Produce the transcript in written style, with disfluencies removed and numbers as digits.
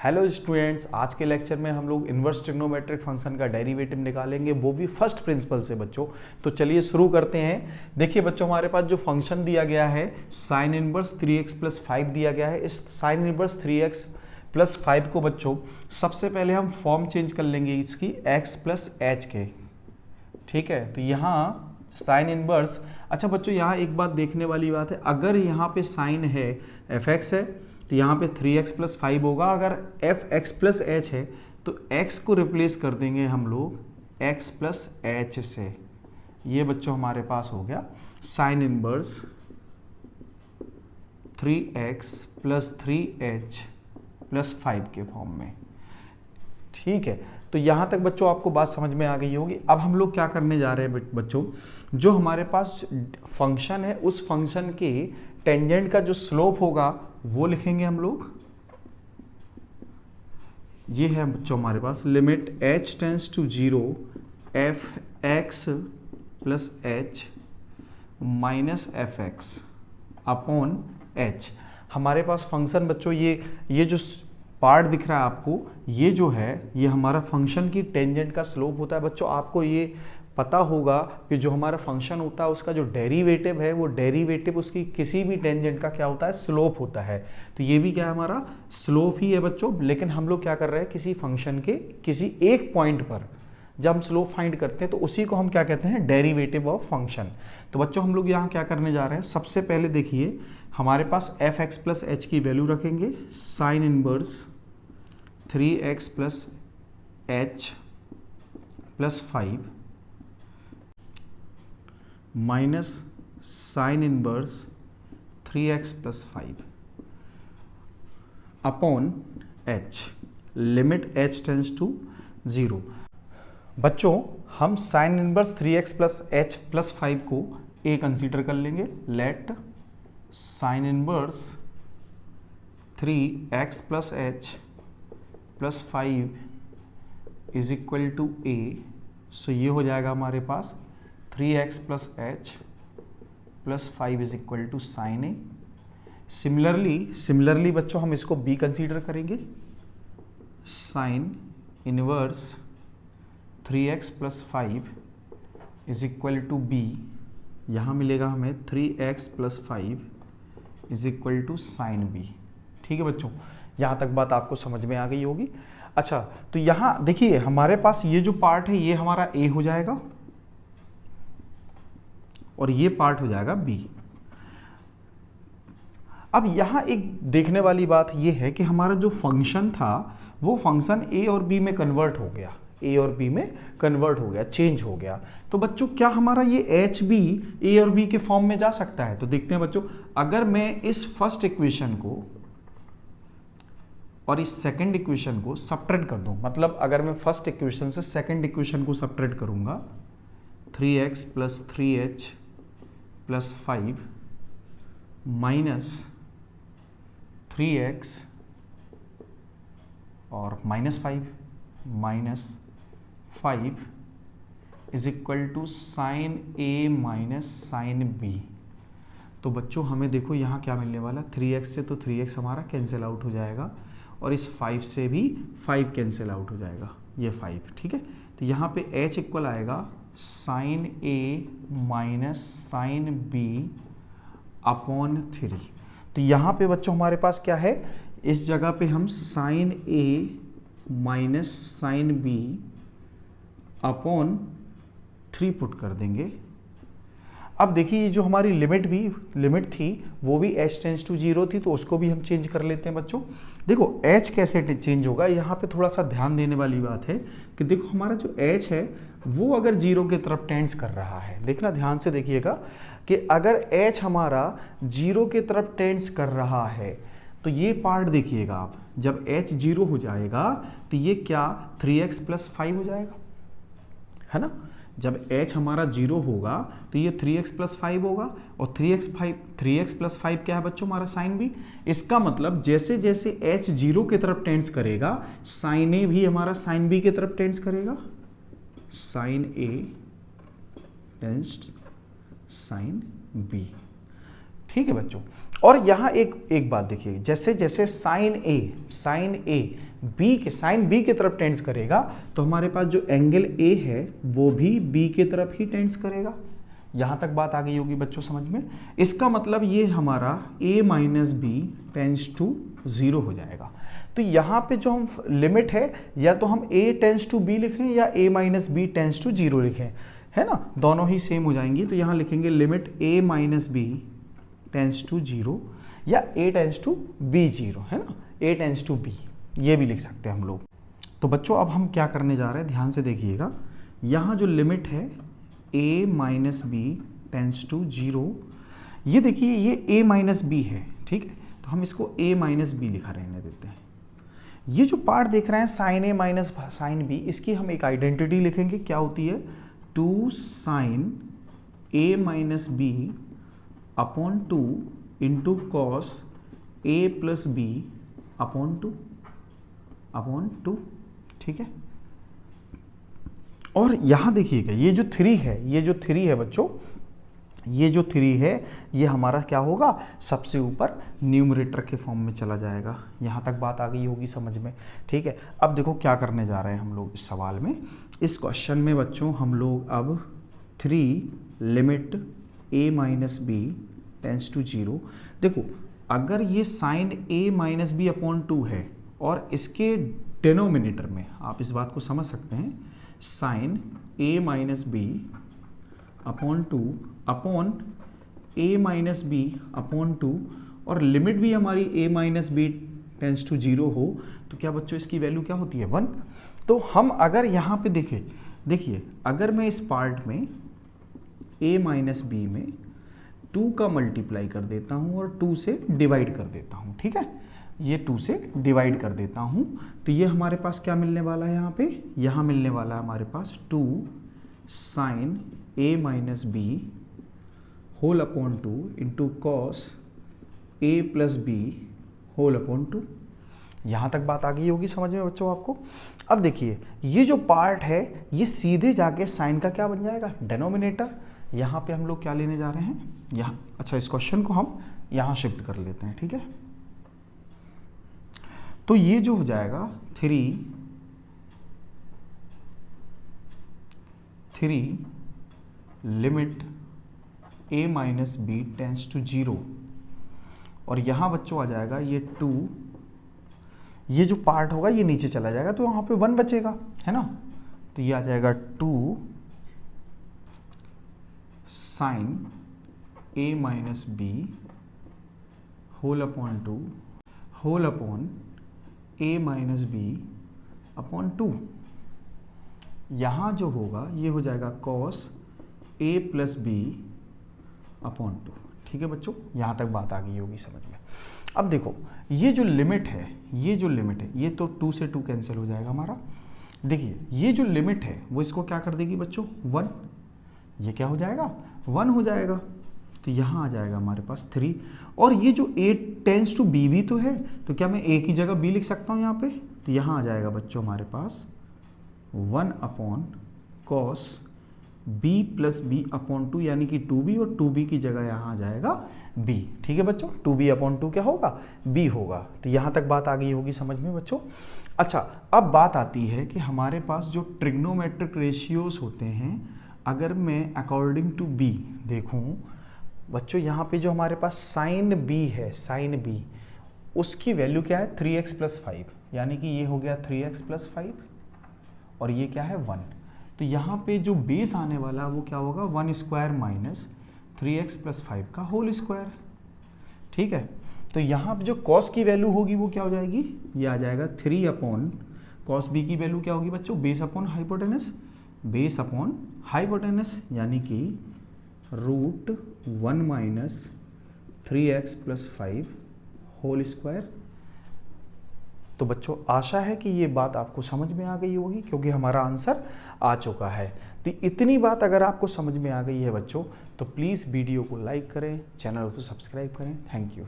Hello students, आज के lecture में हम लोग इन्वर्स ट्रिग्नोमेट्रिक फंक्शन का डेरिवेटिव निकालेंगे, वो भी फर्स्ट प्रिंसिपल से बच्चों। तो चलिए शुरू करते हैं। देखिए बच्चों, हमारे पास जो फंक्शन दिया गया है साइन इनवर्स 3x + 5 दिया गया है। इस साइन इनवर्स 3x + 5 को बच्चों सबसे पहले हम फॉर्म चेंज कर लेंगे इसकी x + h के। ठीक है, तो यहाँ साइन इनवर्स, अच्छा बच्चों यहाँ एक बात देखने वाली बात है, अगर यहाँ पे साइन है fx है तो यहाँ पे 3x + 5 होगा। अगर fx + h है तो x को रिप्लेस कर देंगे हम लोग x + h से। ये बच्चों हमारे पास हो गया साइन इनवर्स 3x + 3h + 5 के फॉर्म में। ठीक है, तो यहाँ तक बच्चों आपको बात समझ में आ गई होगी। अब हम लोग क्या करने जा रहे हैं बच्चों, जो हमारे पास फंक्शन है उस फंक्शन के टेंजेंट का जो स्लोप होगा वो लिखेंगे हम लोग। ये है बच्चों हमारे पास limit h tends to 0 fx + h - fx upon h। हमारे पास फंक्शन बच्चों ये जो पार्ट दिख रहा है आपको, ये जो है ये हमारा फंक्शन की टेंजेंट का स्लोप होता है। बच्चों आपको ये पता होगा कि जो हमारा फंक्शन होता है उसका जो डेरिवेटिव है वो डेरिवेटिव उसकी किसी भी टेंजेंट का क्या होता है, स्लोप होता है। तो ये भी क्या है, हमारा स्लोप ही है बच्चों। लेकिन हम लोग क्या कर रहे हैं, किसी फंक्शन के किसी एक पॉइंट पर जब हम स्लोप फाइंड करते हैं तो उसी को हम क्या कहते हैं, डेरिवेटिव ऑफ फंक्शन। तो बच्चों हम लोग यहाँ क्या करने जा रहे हैं, सबसे पहले देखिए हमारे पास fx + h की वैल्यू रखेंगे। Sine inverse 3x + h + 5 minus sine inverse 3x + 5 upon h, limit h tends to 0। बच्चों हम साइन इनवर्स 3x + h + 5 को a कंसीडर कर लेंगे। Let sine inverse 3x + h + 5 is equal to a। So ये हो जाएगा हमारे पास 3x + h + 5 is equal to sine a. Similarly बच्चों हम इसको b कंसीडर करेंगे। Sine inverse 3x + 5 is equal to b। यहाँ मिलेगा हमें 3x + 5 is equal to sine b। ठीक है बच्चों, यहाँ तक बात आपको समझ में आ गई होगी। अच्छा, तो यहाँ देखिए हमारे पास ये जो पार्ट है ये हमारा a हो जाएगा और ये पार्ट हो जाएगा b। अब यहाँ एक देखने वाली बात ये है कि हमारा जो फंक्शन था वो फंक्शन a और b में कन्वर्ट हो गया, a और b में कन्वर्ट हो गया, चेंज हो गया। तो बच्चों क्या हमारा ये h भी a और b के फॉर्म में जा सकता है? तो देखते हैं बच्चों, अगर मैं इस फर्स्ट इक्वेशन को और इस सेकंड इक्वेशन को सब्ट्रैक्ट कर दूं, मतलब अगर मैं फर्स्ट इक्वेशन से सेकंड इक्वेशन को सब्ट्रैक्ट करूंगा 3x + 3h + 5 माइनस 3x और -5 is equal to sine a - sine b। तो बच्चों हमें देखो यहाँ क्या मिलने वाला, 3x से तो 3x हमारा कैंसिल आउट हो जाएगा और इस 5 से भी 5 कैंसिल आउट हो जाएगा, ये 5। ठीक है, तो यहाँ पे h इक्वल आएगा sine a - sine b upon 3। तो यहाँ पे बच्चों हमारे पास क्या है, इस जगह पे हम sine a - sine b upon 3 put कर देंगे। अब देखिए जो हमारी लिमिट थी वो भी h टेंड्स टू 0 थी, तो उसको भी हम चेंज कर लेते हैं बच्चों। देखो h कैसे चेंज होगा, यहाँ पे थोड़ा सा ध्यान देने वाली बात है कि देखो हमारा जो h है वो अगर 0 की तरफ टेंड्स कर रहा है, देखना ध्यान से देखिएगा कि अगर h हमारा 0 की तरफ टेंड्स कर रहा है तो ये पार्ट देखिएगा आप, जब h 0 हो जाएगा तो ये क्या 3x + 5 हो जाएगा, है ना। जब h हमारा 0 होगा तो ये 3x + 5 होगा और 3x + 5 क्या है बच्चों, हमारा साइन b। इसका मतलब जैसे जैसे h 0 की तरफ टेंड्स करेगा साइन a भी हमारा साइन b की तरफ टेंड्स करेगा, sine a tends sine b। ठीक है बच्चों, और यहाँ एक बात देखिए, जैसे जैसे साइन ए बी के साइन बी की तरफ टेंड्स करेगा तो हमारे पास जो एंगल ए है वो भी बी की तरफ ही टेंड्स करेगा। यहां तक बात आ गई होगी बच्चों समझ में। इसका मतलब ये हमारा a minus b tends to 0 हो जाएगा। तो यहाँ पे जो हम लिमिट है या तो हम a टेंड्स टू b लिखें या a minus b tends to 0 लिखें, है ना, दोनों ही सेम हो जाएंगी। तो यहाँ लिखेंगे limit a minus b tends to 0 या a टेंड्स टू b 0, है ना, a टेंड्स टू b, ये भी लिख सकते हैं हम लोग। तो बच्चों अब हम क्या करने जा रहे हैं, ध्यान से देखिएगा। यहाँ जो लिमिट है a minus b tends to 0, ये देखिए ये a माइनस बी है, ठीक है, तो हम इसको a माइनस बी लिखा रहने देते हैं। ये जो पार्ट देख रहे हैं sine a minus sine b, इसकी हम एक आइडेंटिटी लिखेंगे, क्या होती है, 2 sine a minus b upon 2 into cos a plus b upon 2, ठीक है। और यहां देखिएगा ये जो 3 है बच्चों, ये जो 3 है ये हमारा क्या होगा, सबसे ऊपर न्यूमरेटर के फॉर्म में चला जाएगा। यहाँ तक बात आ गई होगी समझ में, ठीक है। अब देखो क्या करने जा रहे हैं हम लोग इस सवाल में, इस क्वेश्चन में बच्चों हम लोग अब 3 limit a minus b tends to 0, देखो अगर ये sine a minus b upon 2 है और इसके डिनोमिनेटर में आप इस बात को समझ सकते हैं, sine a minus b upon 2 upon a minus b upon 2, और लिमिट भी हमारी a minus b tends to 0 हो तो क्या बच्चों इसकी वैल्यू क्या होती है, 1। तो हम अगर यहाँ पे देखिए अगर मैं इस पार्ट में a माइनस बी में 2 का मल्टीप्लाई कर देता हूँ और 2 से डिवाइड कर देता हूँ, ठीक है, ये 2 से डिवाइड कर देता हूँ, तो ये हमारे पास क्या मिलने वाला है, यहाँ मिलने वाला है हमारे पास 2 sine a minus b whole upon 2 into cos a plus b whole upon 2। यहाँ तक बात आ गई होगी समझ में बच्चों आपको। अब देखिए ये जो पार्ट है ये सीधे जाके साइन का क्या बन जाएगा, डिनोमिनेटर। यहाँ पे हम लोग क्या लेने जा रहे हैं, यहाँ, अच्छा इस क्वेश्चन को हम यहाँ शिफ्ट कर लेते हैं, ठीक है। तो ये जो हो जाएगा 3 limit a minus b tends to 0, और यहाँ बच्चों आ जाएगा ये 2, ये जो पार्ट होगा ये नीचे चला जाएगा तो यहाँ पे 1 बचेगा, है ना, तो ये आ जाएगा 2 sine a minus b whole upon 2 whole upon a minus b upon 2। यहाँ जो होगा ये हो जाएगा cos a plus b upon 2, ठीक है बच्चों, यहाँ तक बात आ गई होगी समझ में। अब देखो ये जो लिमिट है ये तो 2 से 2 कैंसिल हो जाएगा हमारा। देखिए ये जो लिमिट है वो इसको क्या कर देगी बच्चों, 1, ये क्या हो जाएगा, 1 हो जाएगा। तो यहाँ आ जाएगा हमारे पास 3, और ये जो a टेंस टू b भी तो है, तो क्या मैं a की जगह b लिख सकता हूँ यहाँ पे, तो यहाँ आ जाएगा बच्चों हमारे पास 1 upon cos b plus b upon 2, यानी कि 2b, और 2b की जगह यहाँ आ जाएगा b, ठीक है बच्चों, 2b अपॉन 2 क्या होगा, b होगा। तो यहाँ तक बात आ गई होगी समझ में बच्चों। अच्छा अब बात आती है कि हमारे पास जो ट्रिग्नोमेट्रिक रेशियोज होते हैं, अगर मैं अकॉर्डिंग टू b देखूँ बच्चों, यहाँ पे जो हमारे पास साइन b है, साइन b, उसकी वैल्यू क्या है, 3x प्लस 5, यानी कि ये हो गया 3x प्लस 5 और ये क्या है 1। तो यहाँ पे जो बेस आने वाला वो क्या होगा, 1 स्क्वायर माइनस 3x प्लस 5 का होल स्क्वायर, ठीक है। तो यहाँ पे जो कॉस की वैल्यू होगी वो क्या हो जाएगी, ये आ जाएगा 3 अपॉन कॉस b की वैल्यू क्या होगी बच्चों, base upon hypotenuse, base upon hypotenuse, यानी कि √1 minus 3x plus 5 whole square. तो बच्चों आशा है कि ये बात आपको समझ में आ गई होगी, क्योंकि हमारा आंसर आ चुका है। तो इतनी बात अगर आपको समझ में आ गई है बच्चों, तो प्लीज़ वीडियो को लाइक करें, चैनल को सब्सक्राइब करें। Thank you.